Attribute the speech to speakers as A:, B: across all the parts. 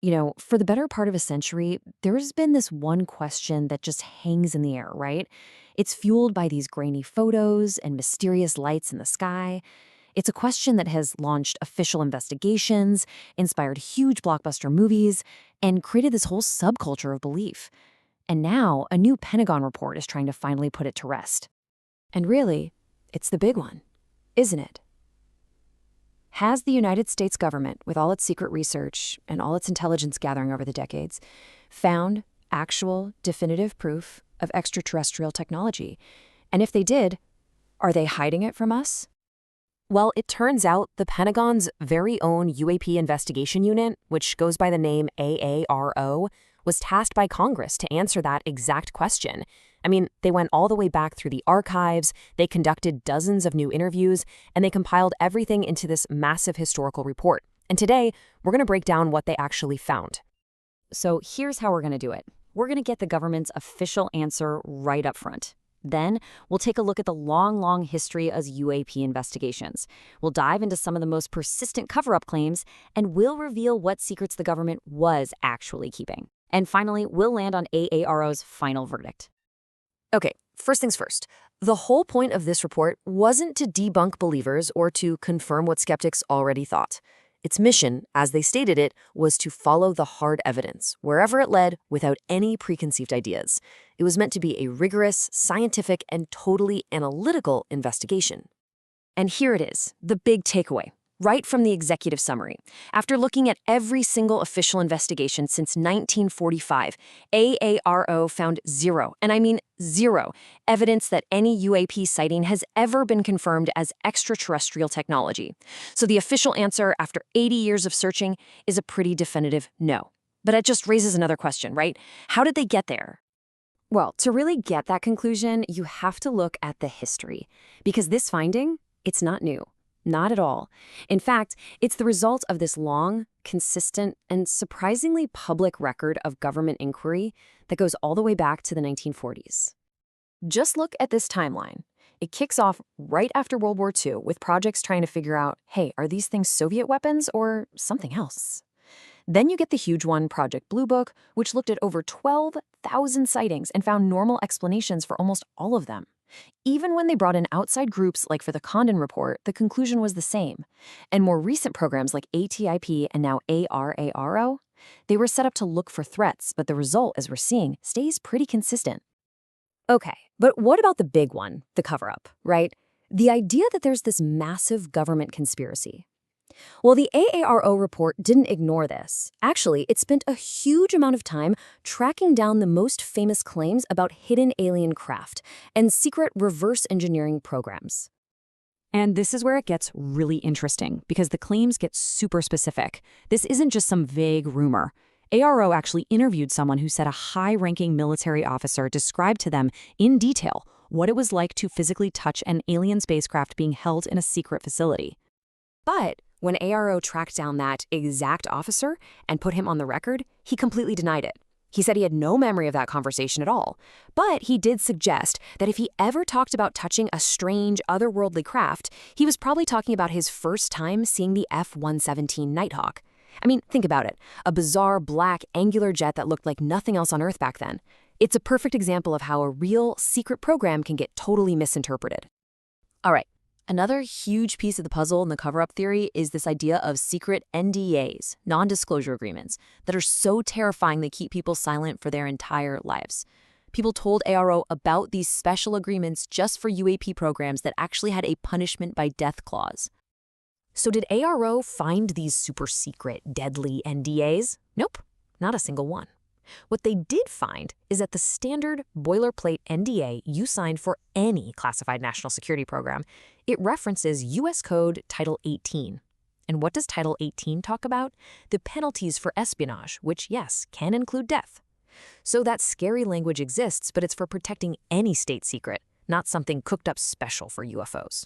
A: For the better part of a century, there's been this one question that just hangs in the air, right? It's fueled by these grainy photos and mysterious lights in the sky. It's a question that has launched official investigations, inspired huge blockbuster movies, and created this whole subculture of belief. And now, a new Pentagon report is trying to finally put it to rest. And really, it's the big one, isn't it? Has the United States government, with all its secret research and all its intelligence gathering over the decades, found actual, definitive proof of extraterrestrial technology? And if they did, are they hiding it from us? Well, it turns out the Pentagon's very own UAP investigation unit, which goes by the name AARO, was tasked by Congress to answer that exact question. I mean, they went all the way back through the archives, they conducted dozens of new interviews, and they compiled everything into this massive historical report. And today, we're going to break down what they actually found. So here's how we're going to do it. We're going to get the government's official answer right up front. Then, we'll take a look at the long history of UAP investigations. We'll dive into some of the most persistent cover-up claims, and we'll reveal what secrets the government was actually keeping. And finally, we'll land on AARO's final verdict. Okay, first things first. The whole point of this report wasn't to debunk believers or to confirm what skeptics already thought. Its mission, as they stated it, was to follow the hard evidence, wherever it led, without any preconceived ideas. It was meant to be a rigorous, scientific, and totally analytical investigation. And here it is, the big takeaway, right from the executive summary. After looking at every single official investigation since 1945, AARO found zero, and I mean zero, evidence that any UAP sighting has ever been confirmed as extraterrestrial technology. So the official answer, after 80 years of searching, is a pretty definitive no. But it just raises another question, right? How did they get there? Well, to really get that conclusion, you have to look at the history. Because this finding, it's not new. Not at all. In fact, it's the result of this long, consistent, and surprisingly public record of government inquiry that goes all the way back to the 1940s. Just look at this timeline. It kicks off right after World War II with projects trying to figure out, hey, are these things Soviet weapons or something else? Then you get the huge one, Project Blue Book, which looked at over 12,000 sightings and found normal explanations for almost all of them. Even when they brought in outside groups like for the Condon Report, the conclusion was the same. And more recent programs like ATIP and now AARO, they were set up to look for threats, but the result, as we're seeing, stays pretty consistent. Okay, but what about the big one, the cover-up, right? The idea that there's this massive government conspiracy. Well, the AARO report didn't ignore this. Actually, it spent a huge amount of time tracking down the most famous claims about hidden alien craft and secret reverse engineering programs. And this is where it gets really interesting, because the claims get super specific. This isn't just some vague rumor. AARO actually interviewed someone who said a high-ranking military officer described to them in detail what it was like to physically touch an alien spacecraft being held in a secret facility. But when AARO tracked down that exact officer and put him on the record, he completely denied it. He said he had no memory of that conversation at all. But he did suggest that if he ever talked about touching a strange, otherworldly craft, he was probably talking about his first time seeing the F-117 Nighthawk. I mean, think about it. A bizarre, black, angular jet that looked like nothing else on Earth back then. It's a perfect example of how a real, secret program can get totally misinterpreted. All right. Another huge piece of the puzzle in the cover-up theory is this idea of secret NDAs, non-disclosure agreements, that are so terrifying they keep people silent for their entire lives. People told AARO about these special agreements just for UAP programs that actually had a punishment by death clause. So did AARO find these super secret, deadly NDAs? Nope, not a single one. What they did find is that the standard boilerplate NDA you signed for any classified national security program, it references U.S. Code Title 18. And what does Title 18 talk about? The penalties for espionage, which, yes, can include death. So that scary language exists, but it's for protecting any state secret, not something cooked up special for UFOs.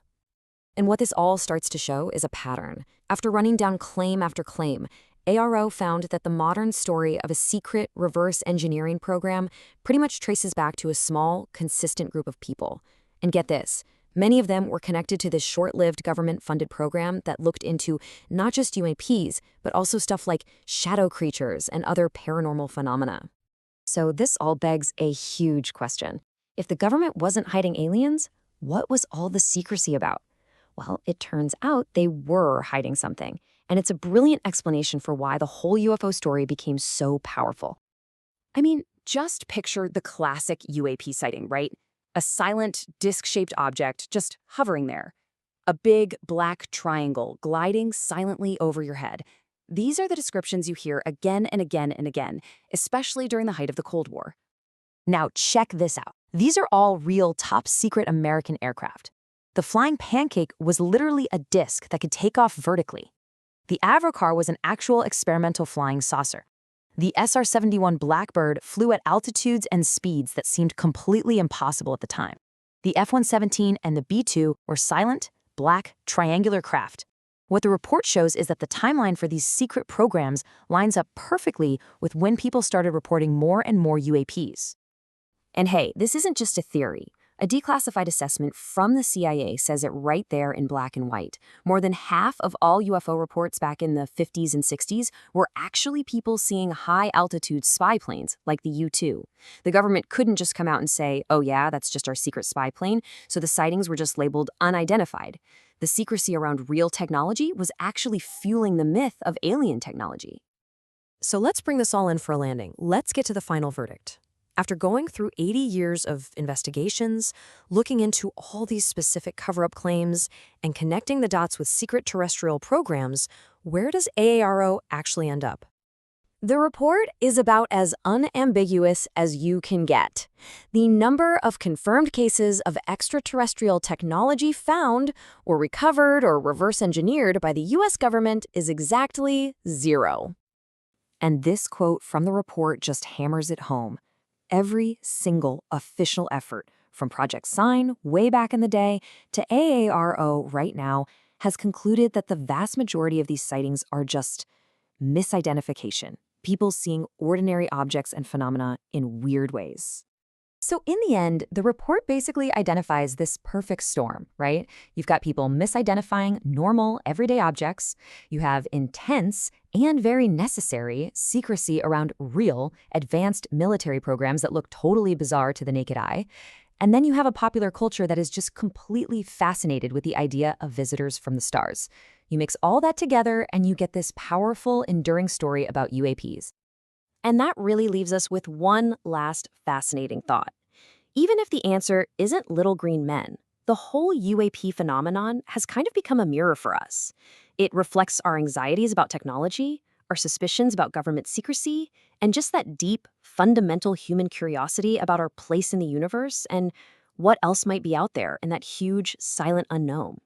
A: And what this all starts to show is a pattern. After running down claim after claim, AARO found that the modern story of a secret reverse engineering program pretty much traces back to a small, consistent group of people. And get this, Many of them were connected to this short-lived government-funded program that looked into not just UAPs, but also stuff like shadow creatures and other paranormal phenomena. So this all begs a huge question. If the government wasn't hiding aliens, what was all the secrecy about? Well, it turns out they were hiding something, and it's a brilliant explanation for why the whole UFO story became so powerful. I mean, just picture the classic UAP sighting, right? A silent, disc-shaped object just hovering there. A big, black triangle gliding silently over your head. These are the descriptions you hear again and again and again, especially during the height of the Cold War. Now, check this out. These are all real top-secret American aircraft. The flying pancake was literally a disc that could take off vertically. The AARO car was an actual experimental flying saucer. The SR-71 Blackbird flew at altitudes and speeds that seemed completely impossible at the time. The F-117 and the B-2 were silent, black, triangular craft. What the report shows is that the timeline for these secret programs lines up perfectly with when people started reporting more and more UAPs. And hey, this isn't just a theory. A declassified assessment from the CIA says it right there in black and white. More than half of all UFO reports back in the 50s and 60s were actually people seeing high-altitude spy planes, like the U-2. The government couldn't just come out and say, oh yeah, that's just our secret spy plane, so the sightings were just labeled unidentified. The secrecy around real technology was actually fueling the myth of alien technology. So let's bring this all in for a landing. Let's get to the final verdict. After going through 80 years of investigations, looking into all these specific cover-up claims, and connecting the dots with secret terrestrial programs, where does AARO actually end up? The report is about as unambiguous as you can get. The number of confirmed cases of extraterrestrial technology found, or recovered, or reverse-engineered by the U.S. government is exactly 0. And this quote from the report just hammers it home. Every single official effort, from Project Sign way back in the day to AARO right now, has concluded that the vast majority of these sightings are just misidentification, people seeing ordinary objects and phenomena in weird ways. So in the end, the report basically identifies this perfect storm, right? You've got people misidentifying normal, everyday objects. You have intense and very necessary secrecy around real, advanced military programs that look totally bizarre to the naked eye. And then you have a popular culture that is just completely fascinated with the idea of visitors from the stars. You mix all that together and you get this powerful, enduring story about UAPs. And that really leaves us with one last fascinating thought. Even if the answer isn't little green men, the whole UAP phenomenon has kind of become a mirror for us. It reflects our anxieties about technology, our suspicions about government secrecy, and just that deep, fundamental human curiosity about our place in the universe and what else might be out there in that huge, silent unknown.